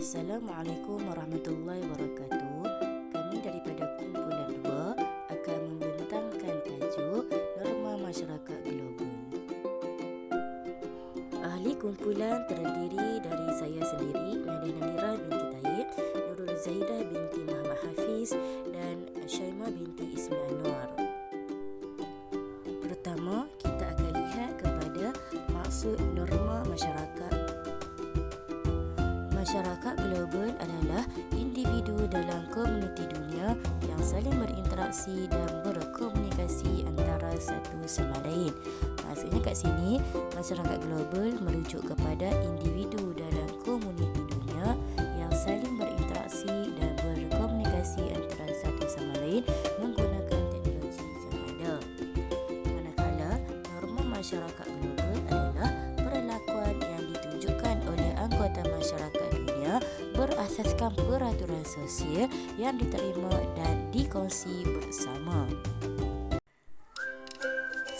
Assalamualaikum warahmatullahi wabarakatuh. Kami daripada kumpulan 2 akan membentangkan tajuk Norma Masyarakat Global. Ahli kumpulan terdiri dari saya sendiri, Nadia Nadira binti Taib, Nurul Zaidah binti Muhammad Hafiz dan Syaimah binti Ismi Anwar. Pertama, kita akan lihat kepada maksud norma masyarakat. Masyarakat global adalah individu dalam komuniti dunia yang saling berinteraksi dan berkomunikasi antara satu sama lain. Maksudnya kat sini, masyarakat global merujuk kepada individu dalam komuniti dunia yang saling berinteraksi dan berkomunikasi antara satu sama lain menggunakan teknologi yang ada. Manakala norma masyarakat global adalah perlakuan yang ditunjukkan oleh anggota masyarakat berasaskan peraturan sosial yang diterima dan dikongsi bersama.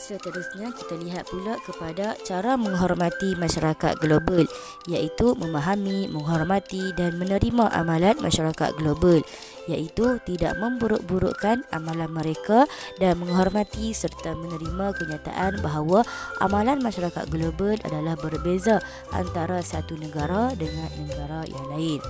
Seterusnya kita lihat pula kepada cara menghormati masyarakat global, iaitu memahami, menghormati dan menerima amalan masyarakat global, iaitu tidak memburuk-burukkan amalan mereka dan menghormati serta menerima kenyataan bahawa amalan masyarakat global adalah berbeza antara satu negara dengan negara yang lain.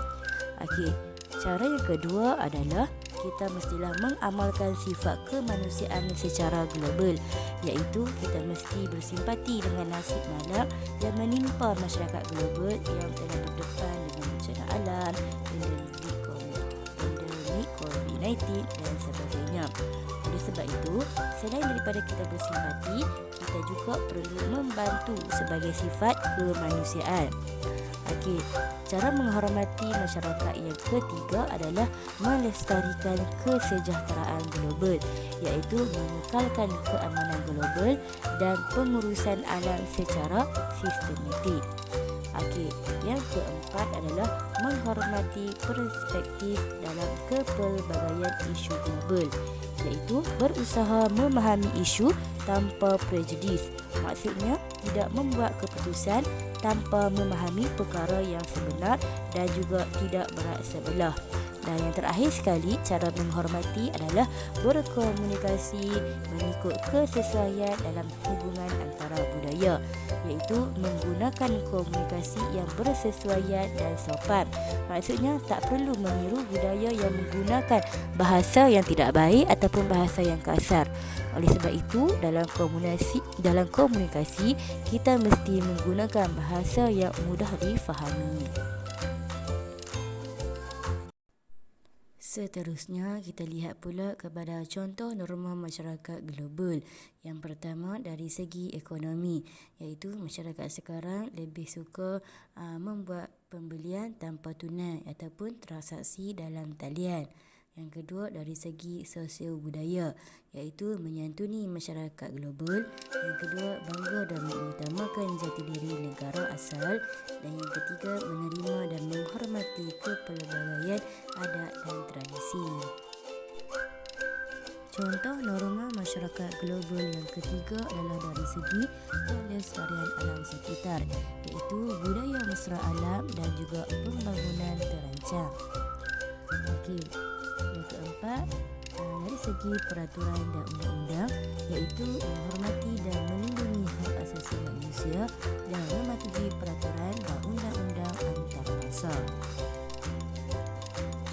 Okey, cara yang kedua adalah kita mestilah mengamalkan sifat kemanusiaan secara global, iaitu kita mesti bersimpati dengan nasib malang yang menimpa masyarakat global yang telah berdepan dengan bencana alam, endemik COVID-19 dan sebagainya. Oleh sebab itu, selain daripada kita bersimpati, kita juga perlu membantu sebagai sifat kemanusiaan. Okey, cara menghormati masyarakat yang ketiga adalah melestarikan kesejahteraan global, iaitu mengekalkan keamanan global dan pengurusan alam secara sistematik. Okey, yang keempat adalah menghormati perspektif dalam kepelbagaian isu global, iaitu berusaha memahami isu tanpa prejudis. Maksudnya, tidak membuat keputusan tanpa memahami perkara yang sebenar dan juga tidak berat sebelah. Dan yang terakhir sekali, cara menghormati adalah berkomunikasi mengikut kesesuaian dalam hubungan antara budaya, iaitu menggunakan komunikasi yang bersesuaian dan sopan. Maksudnya, tak perlu meniru budaya yang menggunakan bahasa yang tidak baik ataupun bahasa yang kasar. Oleh sebab itu, dalam komunikasi kita mesti menggunakan bahasa yang mudah difahami. Seterusnya, kita lihat pula kepada contoh norma masyarakat global. Yang pertama, dari segi ekonomi, iaitu masyarakat sekarang lebih suka membuat pembelian tanpa tunai ataupun transaksi dalam talian. Yang kedua, dari segi sosio budaya, iaitu menyantuni masyarakat global. Yang kedua, bangga dan mengutamakan jati diri negara asal. Dan yang ketiga, menerima dan menghormati kepelbagaian adat dan tradisi. Contoh norma masyarakat global yang ketiga adalah dari segi kelestarian alam sekitar, iaitu budaya mesra alam dan juga pembangunan terancang. Okey. Yang keempat, dari segi peraturan dan undang-undang, iaitu menghormati dan melindungi hak asasi manusia dan mematuhi peraturan dan undang-undang antarabangsa.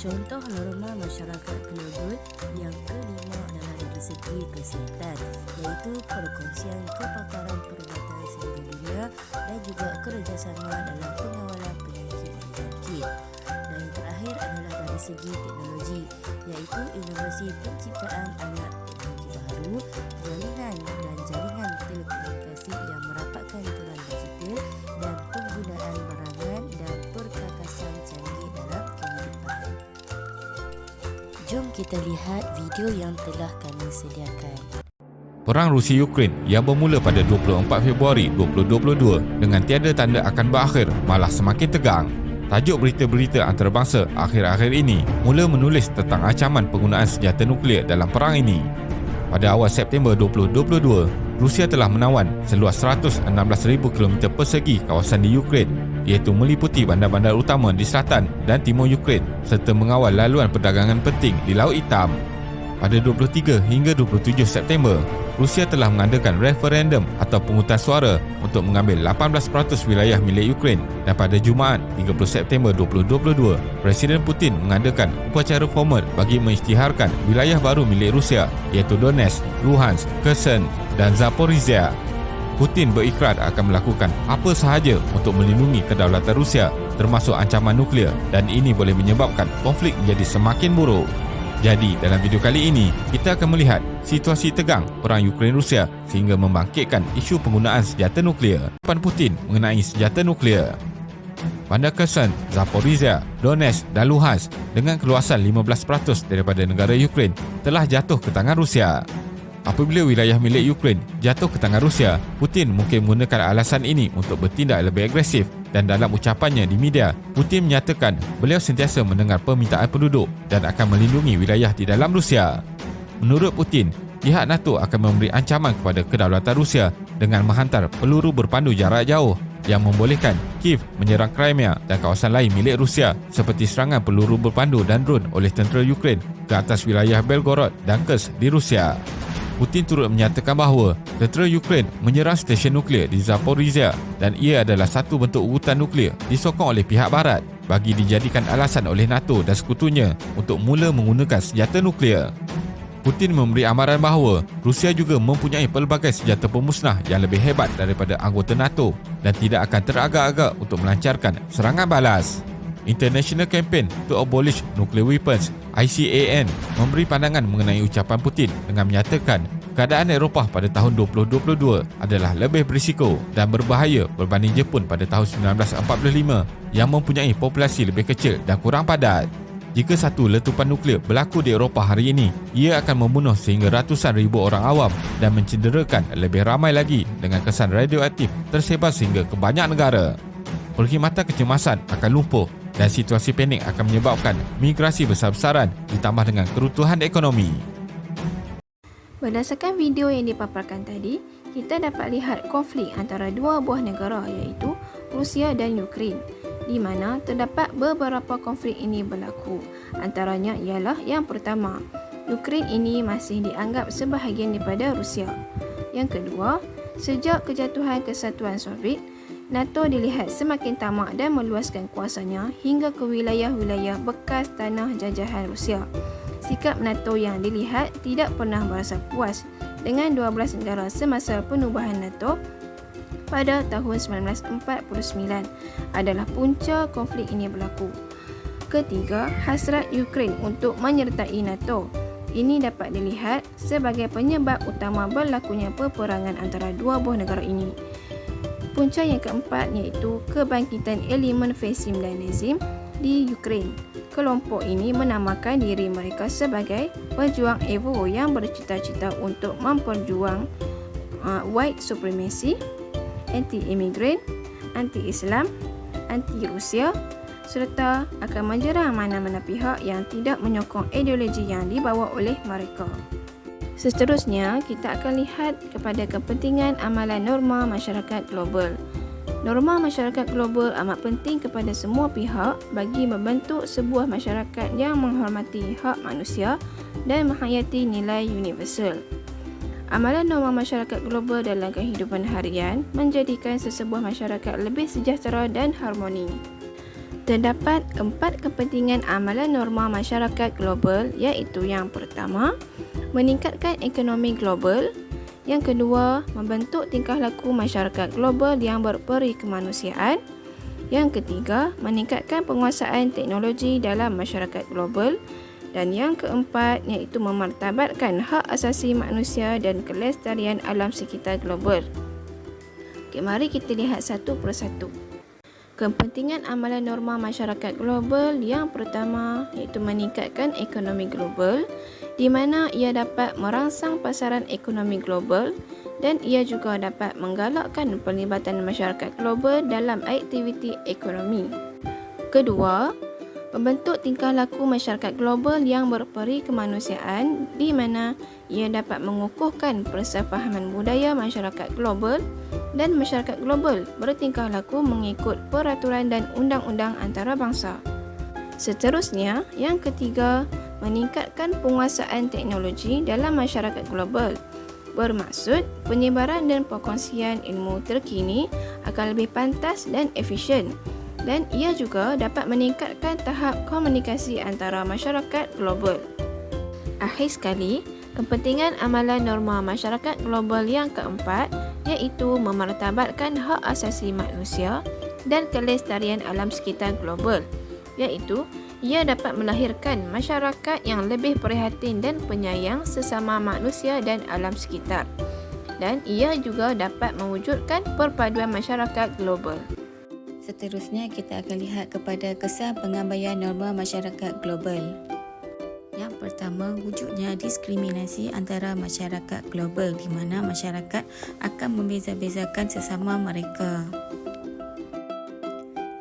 Contoh norma masyarakat global yang kelima adalah dari segi kesihatan, iaitu perkongsian kepakaran perubatan seluruh dunia dan juga kerjasama dalam pengawalan penyakit menjangkit. Dan yang terakhir adalah dari segi teknologi, iaitu inovasi penciptaan alat teknologi baru, jaringan dan jaringan telekomunikasi yang merapatkan peran digital dan penggunaan barangan dan perkakasan canggih dalam kehidupan. Jom kita lihat video yang telah kami sediakan. Perang Rusia-Ukraine yang bermula pada 24 Februari 2022 dengan tiada tanda akan berakhir malah semakin tegang. Tajuk berita-berita antarabangsa akhir-akhir ini mula menulis tentang ancaman penggunaan senjata nuklear dalam perang ini. Pada awal September 2022, Rusia telah menawan seluas 116,000 km persegi kawasan di Ukraine iaitu meliputi bandar-bandar utama di selatan dan timur Ukraine serta mengawal laluan perdagangan penting di Laut Hitam. Pada 23 hingga 27 September, Rusia telah mengadakan referendum atau penghutang suara untuk mengambil 18% wilayah milik Ukraine, dan pada Jumaat 30 September 2022, Presiden Putin mengadakan upacara formal bagi mengisytiharkan wilayah baru milik Rusia iaitu Donetsk, Luhansk, Kherson dan Zaporizhia. Putin berikrar akan melakukan apa sahaja untuk melindungi kedaulatan Rusia termasuk ancaman nuklear, dan ini boleh menyebabkan konflik menjadi semakin buruk. Jadi, dalam video kali ini, kita akan melihat situasi tegang perang Ukraine-Rusia sehingga membangkitkan isu penggunaan senjata nuklear. Ucapan Putin mengenai senjata nuklear. Bandar Kherson, Zaporizhia, Donetsk dan Luhansk dengan keluasan 15% daripada negara Ukraine telah jatuh ke tangan Rusia. Apabila wilayah milik Ukraine jatuh ke tangan Rusia, Putin mungkin menggunakan alasan ini untuk bertindak lebih agresif, dan dalam ucapannya di media, Putin menyatakan beliau sentiasa mendengar permintaan penduduk dan akan melindungi wilayah di dalam Rusia. Menurut Putin, pihak NATO akan memberi ancaman kepada kedaulatan Rusia dengan menghantar peluru berpandu jarak jauh yang membolehkan Kiev menyerang Crimea dan kawasan lain milik Rusia, seperti serangan peluru berpandu dan drone oleh tentera Ukraine ke atas wilayah Belgorod dan Kursk di Rusia. Putin turut menyatakan bahawa tentera Ukraine menyerang stesen nuklear di Zaporizhia dan ia adalah satu bentuk urutan nuklear disokong oleh pihak barat bagi dijadikan alasan oleh NATO dan sekutunya untuk mula menggunakan senjata nuklear. Putin memberi amaran bahawa Rusia juga mempunyai pelbagai senjata pemusnah yang lebih hebat daripada anggota NATO dan tidak akan teragak-agak untuk melancarkan serangan balas. International Campaign to Abolish Nuclear Weapons (ICAN) memberi pandangan mengenai ucapan Putin dengan menyatakan keadaan Eropah pada tahun 2022 adalah lebih berisiko dan berbahaya berbanding Jepun pada tahun 1945 yang mempunyai populasi lebih kecil dan kurang padat. Jika satu letupan nuklear berlaku di Eropah hari ini, ia akan membunuh sehingga ratusan ribu orang awam dan mencederakan lebih ramai lagi dengan kesan radioaktif tersebar sehingga ke banyak negara. Perkhidmatan kecemasan akan lumpuh dan situasi panik akan menyebabkan migrasi besar-besaran ditambah dengan keruntuhan ekonomi. Berdasarkan video yang dipaparkan tadi, kita dapat lihat konflik antara dua buah negara iaitu Rusia dan Ukraine, di mana terdapat beberapa konflik ini berlaku. Antaranya ialah yang pertama, Ukraine ini masih dianggap sebahagian daripada Rusia. Yang kedua, sejak kejatuhan Kesatuan Soviet, NATO dilihat semakin tamak dan meluaskan kuasanya hingga ke wilayah-wilayah bekas tanah jajahan Rusia. Sikap NATO yang dilihat tidak pernah berasa puas dengan 12 negara semasa penubuhan NATO pada tahun 1949 adalah punca konflik ini berlaku. Ketiga, hasrat Ukraine untuk menyertai NATO. Ini dapat dilihat sebagai penyebab utama berlakunya peperangan antara dua buah negara ini. Punca yang keempat iaitu kebangkitan elemen fasim dan nazim di Ukraine. Kelompok ini menamakan diri mereka sebagai pejuang Evo yang bercita-cita untuk memperjuang white supremacy, anti-immigrant, anti-Islam, anti-Rusia serta akan menyerang mana-mana pihak yang tidak menyokong ideologi yang dibawa oleh mereka. Seterusnya, kita akan lihat kepada kepentingan amalan norma masyarakat global. Norma masyarakat global amat penting kepada semua pihak bagi membentuk sebuah masyarakat yang menghormati hak manusia dan menghayati nilai universal. Amalan norma masyarakat global dalam kehidupan harian menjadikan sesebuah masyarakat lebih sejahtera dan harmoni. Terdapat 4 kepentingan amalan norma masyarakat global iaitu yang pertama, meningkatkan ekonomi global. Yang kedua, membentuk tingkah laku masyarakat global yang berperi kemanusiaan. Yang ketiga, meningkatkan penguasaan teknologi dalam masyarakat global. Dan yang keempat, iaitu memartabatkan hak asasi manusia dan kelestarian alam sekitar global. Okay, mari kita lihat satu persatu. Kepentingan amalan norma masyarakat global yang pertama iaitu meningkatkan ekonomi global, di mana ia dapat merangsang pasaran ekonomi global dan ia juga dapat menggalakkan pelibatan masyarakat global dalam aktiviti ekonomi. Kedua, membentuk tingkah laku masyarakat global yang berperi kemanusiaan, di mana ia dapat mengukuhkan persefahaman budaya masyarakat global dan masyarakat global bertingkah laku mengikut peraturan dan undang-undang antarabangsa. Seterusnya, yang ketiga, meningkatkan penguasaan teknologi dalam masyarakat global. Bermaksud, penyebaran dan perkongsian ilmu terkini akan lebih pantas dan efisien, dan ia juga dapat meningkatkan tahap komunikasi antara masyarakat global. Akhir sekali, kepentingan amalan norma masyarakat global yang keempat iaitu memartabatkan hak asasi manusia dan kelestarian alam sekitar global, iaitu ia dapat melahirkan masyarakat yang lebih prihatin dan penyayang sesama manusia dan alam sekitar, dan ia juga dapat mewujudkan perpaduan masyarakat global. Seterusnya, kita akan lihat kepada kesan pengabaian norma masyarakat global. Yang pertama, wujudnya diskriminasi antara masyarakat global di mana masyarakat akan membeza-bezakan sesama mereka.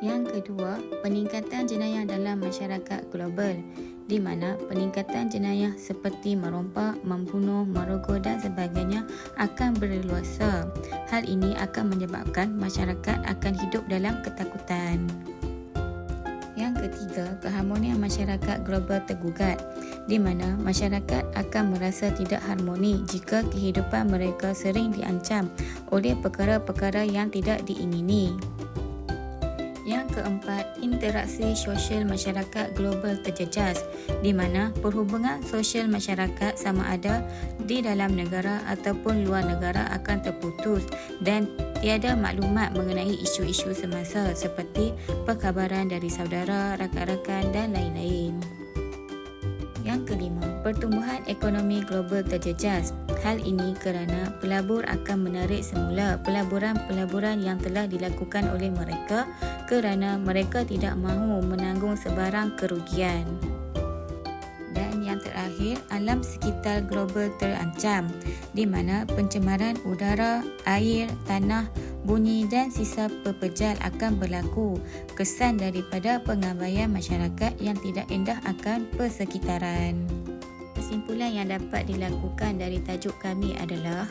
Yang kedua, peningkatan jenayah dalam masyarakat global di mana peningkatan jenayah seperti merompak, membunuh, merogoh dan sebagainya akan berleluasa. Hal ini akan menyebabkan masyarakat akan hidup dalam ketakutan. Yang ketiga, keharmonian masyarakat global tergugat di mana masyarakat akan merasa tidak harmoni jika kehidupan mereka sering diancam oleh perkara-perkara yang tidak diingini. Yang keempat, interaksi sosial masyarakat global terjejas di mana perhubungan sosial masyarakat sama ada di dalam negara ataupun luar negara akan terputus dan tiada maklumat mengenai isu-isu semasa seperti perkabaran dari saudara, rakan-rakan dan lain-lain. Yang kelima, pertumbuhan ekonomi global terjejas. Hal ini kerana pelabur akan menarik semula pelaburan-pelaburan yang telah dilakukan oleh mereka kerana mereka tidak mahu menanggung sebarang kerugian. Dan yang terakhir, alam sekitar global terancam di mana pencemaran udara, air, tanah, bunyi dan sisa pepejal akan berlaku. Kesan daripada pengabaian masyarakat yang tidak indah akan persekitaran. Kesimpulan yang dapat dilakukan dari tajuk kami adalah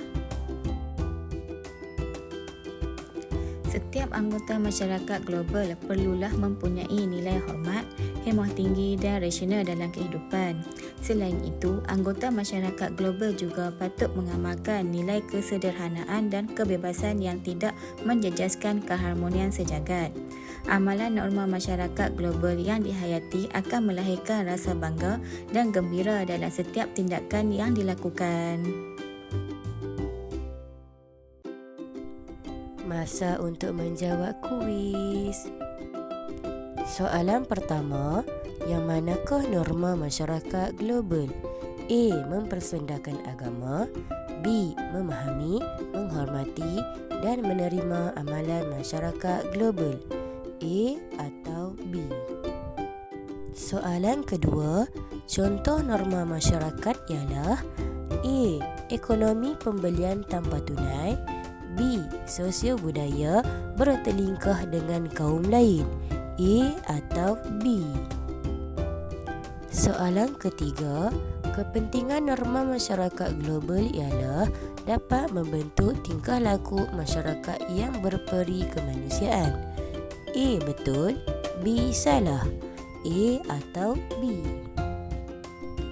setiap anggota masyarakat global perlulah mempunyai nilai hormat, hemah tinggi dan rasional dalam kehidupan. Selain itu, anggota masyarakat global juga patut mengamalkan nilai kesederhanaan dan kebebasan yang tidak menjejaskan keharmonian sejagat. Amalan norma masyarakat global yang dihayati akan melahirkan rasa bangga dan gembira dalam setiap tindakan yang dilakukan. Masa untuk menjawab kuis. Soalan pertama, yang manakah norma masyarakat global? A. Mempersendakan agama. B. Memahami, menghormati dan menerima amalan masyarakat global. A atau B? Soalan kedua, contoh norma masyarakat ialah A. Ekonomi pembelian tanpa tunai. B. Sosio budaya bertelingkah dengan kaum lain. A atau B? Soalan ketiga, kepentingan norma masyarakat global ialah dapat membentuk tingkah laku masyarakat yang berperi kemanusiaan. A betul, B salah. A atau B?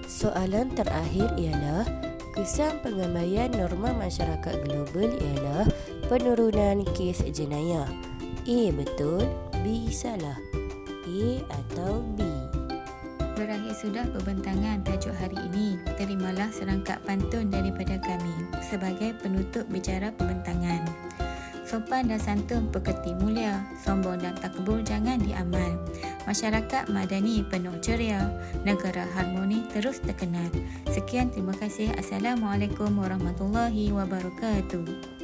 Soalan terakhir ialah kesan pengabaian norma masyarakat global ialah penurunan kes jenayah. A betul, B salah. A atau B? Berakhir sudah pembentangan tajuk hari ini. Terimalah serangkap pantun daripada kami sebagai penutup bicara pembentangan. Sopan dan santun pekerti mulia, sombong dan takbur jangan diamal. Masyarakat madani penuh ceria, negara harmoni terus terkenal. Sekian, terima kasih. Assalamualaikum warahmatullahi wabarakatuh.